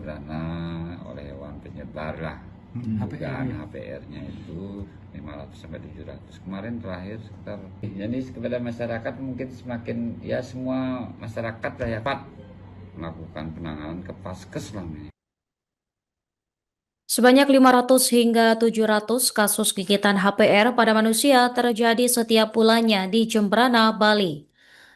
Jembrana oleh hewan penyebar lah. Dugaan HPR-nya itu 500 sampai 700. Kemarin terakhir sekitar. Jadi kepada masyarakat mungkin semakin ya semua masyarakat lah ya Pak melakukan penanganan ke Paskes lah ini. Sebanyak 500 hingga 700 kasus gigitan HPR pada manusia terjadi setiap bulannya di Jembrana, Bali.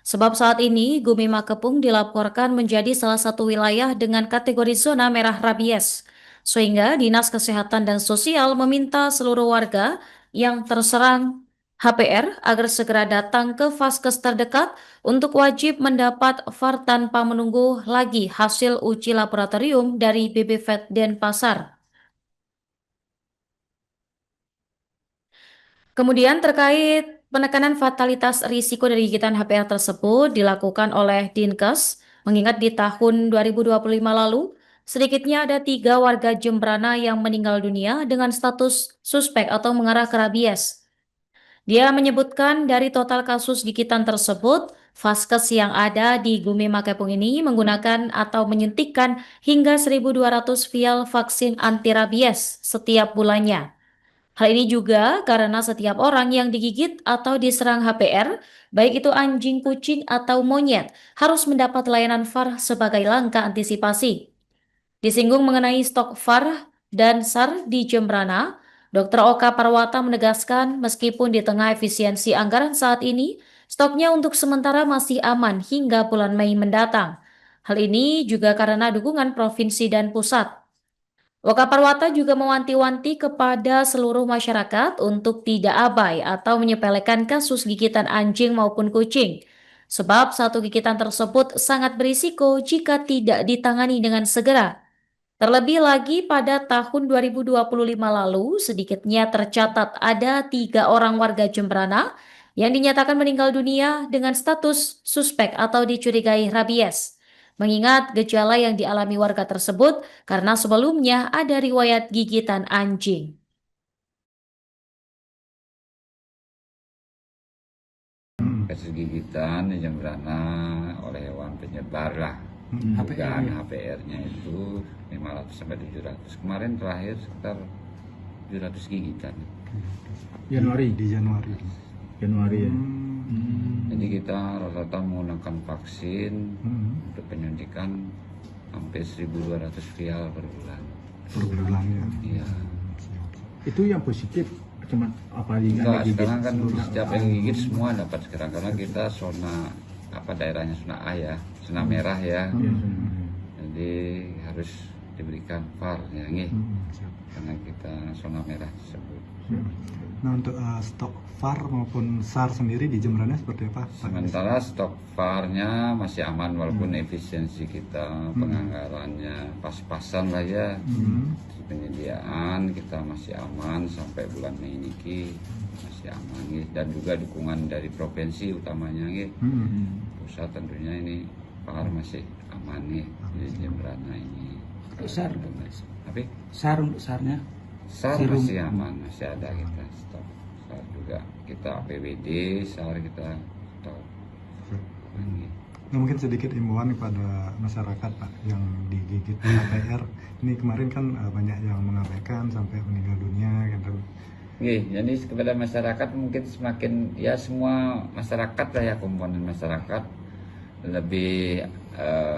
Sebab saat ini Gumi Makepung dilaporkan menjadi salah satu wilayah dengan kategori zona merah rabies. Sehingga Dinas Kesehatan dan Sosial meminta seluruh warga yang terserang HPR agar segera datang ke vaskes terdekat untuk wajib mendapat VAR tanpa menunggu lagi hasil uji laboratorium dari BBVET Denpasar. Kemudian terkait penekanan fatalitas risiko dari gigitan HPR tersebut dilakukan oleh Dinkes, mengingat di tahun 2025 lalu, sedikitnya ada 3 warga Jembrana yang meninggal dunia dengan status suspek atau mengarah ke rabies. Dia menyebutkan dari total kasus gigitan tersebut, vaskes yang ada di Gumi Makepung ini menggunakan atau menyuntikkan hingga 1.200 vial vaksin anti rabies setiap bulannya. Hal ini juga karena setiap orang yang digigit atau diserang HPR, baik itu anjing, kucing, atau monyet, harus mendapat layanan VAR sebagai langkah antisipasi. Disinggung mengenai stok VAR dan SAR di Jembrana, Dr. Oka Parwata menegaskan meskipun di tengah efisiensi anggaran saat ini, stoknya untuk sementara masih aman hingga bulan Mei mendatang. Hal ini juga karena dukungan provinsi dan pusat. Oka Parwata juga mewanti-wanti kepada seluruh masyarakat untuk tidak abai atau menyepelekan kasus gigitan anjing maupun kucing. Sebab satu gigitan tersebut sangat berisiko jika tidak ditangani dengan segera. Terlebih lagi pada tahun 2025 lalu, sedikitnya tercatat ada 3 orang warga Jembrana yang dinyatakan meninggal dunia dengan status suspek atau dicurigai rabies. Mengingat gejala yang dialami warga tersebut karena sebelumnya ada riwayat gigitan anjing. Kasus gigitan di Jembrana oleh hewan penyebar lah. Dugaan HPR-nya itu 500 sampai 700. Kemarin terakhir sekitar 700 gigitan. Di Januari ya. Jadi kita rata-rata menggunakan vaksin untuk penyuntikan hampir 1.200 vial per bulan. Per bulan ya. Iya. Itu yang positif cuman apa Enggak, yang sekarang kan seluruh setiap yang gigit semua dapat sekarang karena kita zona daerahnya zona A ya, zona merah ya. Jadi harus diberikan VAR ya, karena kita zona merah tersebut. Nah, untuk stok VAR maupun SAR sendiri di Jembrana seperti apa? Sementara stok VAR-nya masih aman walaupun efisiensi kita penganggarannya pas-pasan lah ya. Penyediaan kita masih aman sampai bulan Mei ini masih aman dan juga dukungan dari provinsi utamanya pusat tentunya ini VAR masih aman di Jembrana ini. SAR, tapi SAR untuk SAR-nya? SAR masih aman, masih ada kita stok. SAR juga kita APBD, SAR kita stok. Nah, mungkin sedikit imbauan kepada masyarakat Pak yang digigit HPR. Ini kemarin kan banyak yang mengabaikan sampai meninggal dunia gitu. Jadi kepada masyarakat mungkin semakin ya semua masyarakat lah ya komponen masyarakat lebih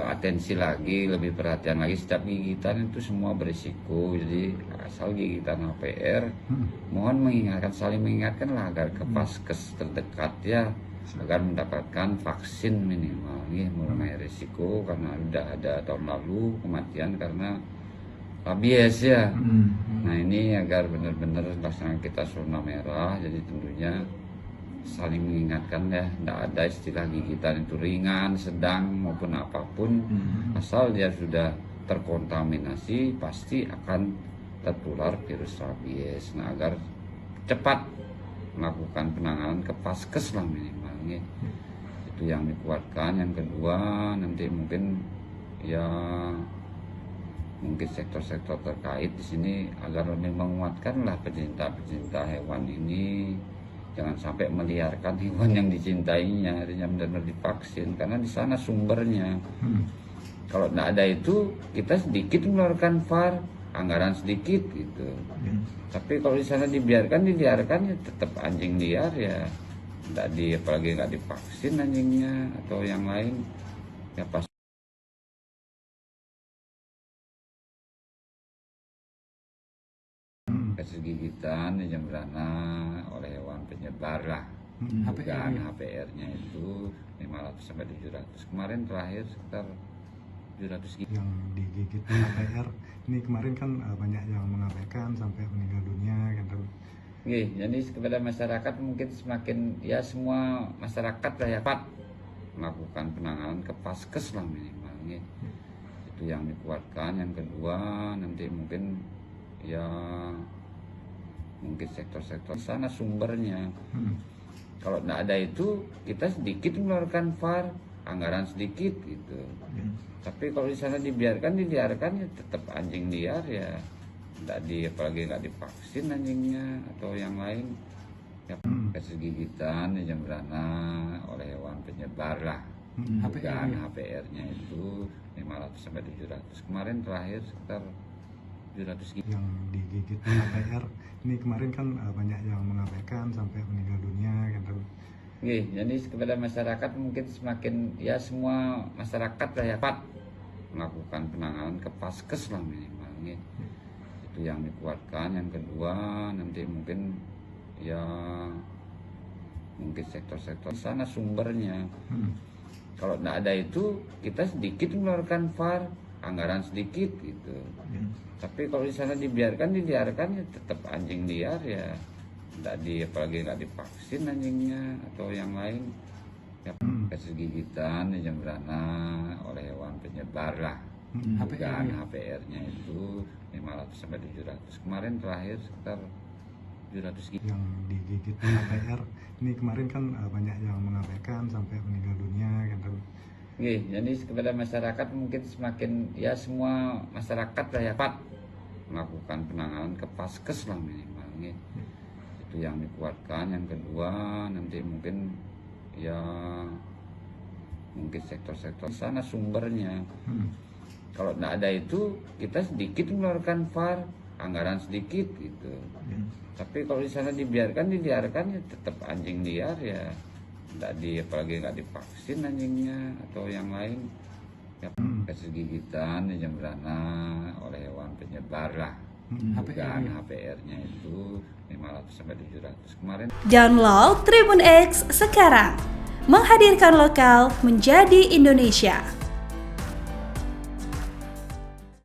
atensi lagi, lebih perhatian lagi. Setiap gigitan itu semua berisiko. Jadi asal gigitan HPR, mohon saling mengingatkan lah agar ke vaskes terdekat ya, agar mendapatkan vaksin minimal mengurangi risiko karena sudah ada tahun lalu kematian karena rabies ya. Nah ini agar benar-benar laksanakan kita zona merah, jadi tentunya saling mengingatkan ya, tidak ada istilah gigitan itu ringan, sedang maupun apapun, asal dia sudah terkontaminasi pasti akan tertular virus rabies. Nah agar cepat melakukan penanganan ke vaskes lah minimal itu yang dikuatkan. Yang kedua nanti mungkin sektor-sektor terkait di sini agar lebih menguatkan lah pecinta hewan ini. Jangan sampai meliarkan hewan yang dicintainya, artinya benar-benar divaksin karena di sana sumbernya. Kalau nggak ada itu, kita sedikit mengeluarkan VAR, anggaran sedikit gitu. Tapi kalau di sana dibiarkan ya tetap anjing liar ya. Apalagi nggak divaksin anjingnya atau yang lain ya pas. Kasus gigitan di Jembrana oleh hewan penyebar lah. Dugaan HPR-nya itu 500 sampai 700. Kemarin terakhir sekitar 700 gigitan. Yang digigit HPR ini kemarin kan banyak yang mengabaikan sampai meninggal dunia kan. Oke, jadi kepada masyarakat mungkin semakin ya semua masyarakat lah ya Pak melakukan penanganan ke Paskes lah minimal gitu. Itu yang dikuatkan. Yang kedua nanti mungkin ya sektor-sektor sana sumbernya. Kalau nggak ada itu, kita sedikit mengeluarkan VAR, anggaran sedikit gitu. Tapi kalau di sana dibiarkan ya tetap anjing liar ya. Apalagi nggak divaksin anjingnya atau yang lain. Ya, kasus gigitan di Jembrana oleh hewan penyebar lah. Dugaan HPR-nya itu 500 sampai 700. Kemarin terakhir sekitar 700 gigitan. Yang digigit HPR ini kemarin kan banyak yang mengabaikan sampai meninggal dunia kan. Oke, jadi kepada masyarakat mungkin semakin ya semua masyarakat lah ya Pak melakukan penanganan ke Paskes lah minimal gitu. Itu yang dikuatkan. Yang kedua nanti mungkin ya sektor-sektor sana sumbernya. Kalau nggak ada itu, kita sedikit mengeluarkan VAR, anggaran sedikit gitu. Tapi kalau di sana dibiarkan ya tetap anjing liar ya. Apalagi nggak divaksin anjingnya atau yang lain. Ya, kasus gigitan di Jembrana oleh hewan penyebar lah. Dugaan HPR-nya itu 500 sampai 700. Kemarin terakhir sekitar 700 gigitan. Yang digigit HPR ini kemarin kan banyak yang mengabaikan sampai meninggal dunia kan. Oke, jadi kepada masyarakat mungkin semakin ya semua masyarakat lah ya Pak melakukan penanganan ke Paskes lah minimal gitu. Itu yang dikuatkan. Yang kedua nanti mungkin ya sektor-sektor sana sumbernya. Kalau nggak ada itu, kita sedikit mengeluarkan VAR, anggaran sedikit gitu. Tapi kalau di sana dibiarkan ya tetap anjing liar ya. Apalagi nggak divaksin anjingnya atau yang lain. Ya, kasus gigitan di Jembrana oleh hewan penyebar lah. Dugaan HPR-nya itu 500 sampai 700. Kemarin Download Tribun X sekarang. Menghadirkan lokal menjadi Indonesia.